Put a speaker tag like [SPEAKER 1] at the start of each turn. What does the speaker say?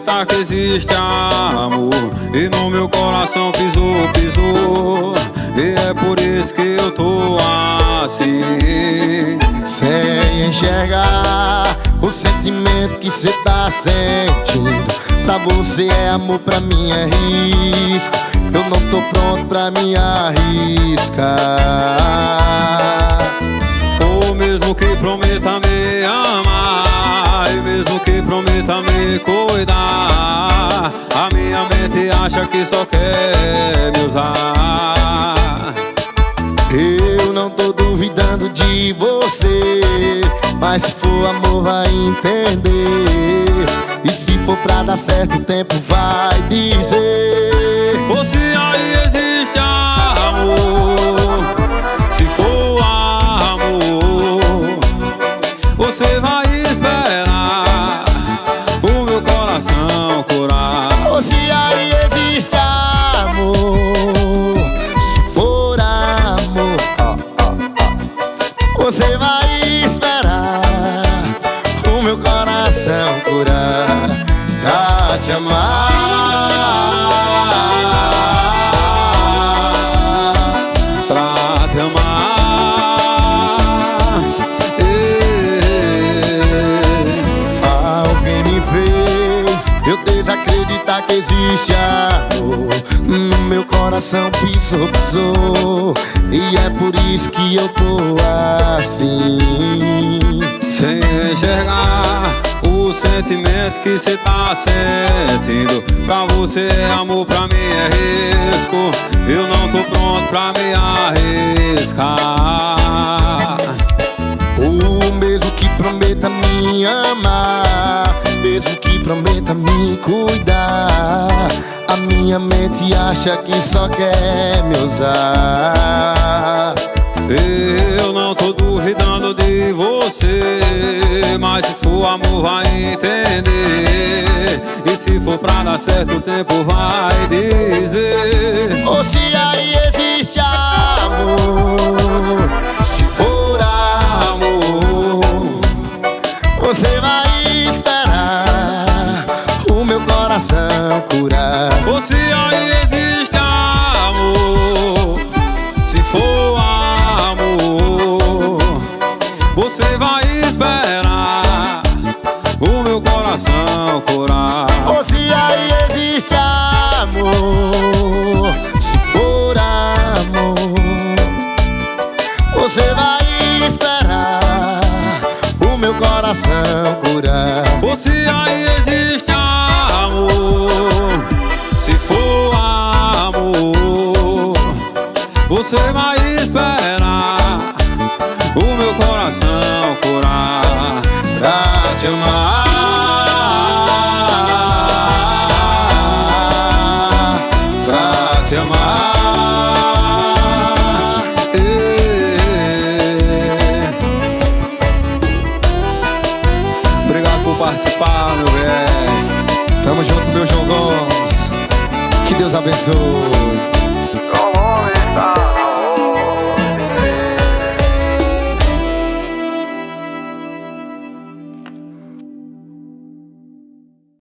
[SPEAKER 1] acreditar que existe amor e no meu coração pisou, pisou. E é por isso que eu tô assim,
[SPEAKER 2] sem enxergar o sentimento que cê tá sentindo. Pra você é amor, pra mim é risco. Eu não tô pronto pra me arriscar.
[SPEAKER 1] Ou mesmo que prometa me amar, e mesmo que prometa me cuidar, a minha mente acha que só quer me usar.
[SPEAKER 2] Eu não tô duvidando de você, mas se for amor vai entender. E se for pra dar certo o tempo vai dizer.
[SPEAKER 1] Ou se aí existe amor, se for amor, você vai esperar o meu coração curar.
[SPEAKER 2] Ou se aí existe amor, se for amor, você vai esperar o meu coração curar. Pra te amar,
[SPEAKER 1] pra te amar.
[SPEAKER 2] Alguém me fez eu desacreditar que existe amor. No meu coração pisou, pisou. E é por isso que eu tô assim,
[SPEAKER 1] sem enxergar o sentimento que cê tá sentindo. Pra você é amor, pra mim é risco. Eu não tô pronto pra me arriscar.
[SPEAKER 2] o mesmo que prometa me amar, mesmo que prometa me cuidar, a minha mente acha que só quer me usar.
[SPEAKER 1] Eu não tô duvidando de você, mas se for amor vai entender. E se for pra dar certo o tempo vai dizer.
[SPEAKER 2] Ou se aí existe amor, se for amor, você vai esperar o meu coração curar.
[SPEAKER 1] Ou se aí existe amor, se for amor, você vai esperar o meu coração curar.
[SPEAKER 2] Ou se aí existe amor, se for amor, você vai esperar o meu coração curar.
[SPEAKER 1] Ou se aí existe amor, se for amor, você vai esperar o meu coração curar.
[SPEAKER 2] Pra te amar,
[SPEAKER 1] Pra te amar. Obrigado por participar, meu velho.
[SPEAKER 2] tamo junto, meu João Gomes. Que Deus abençoe.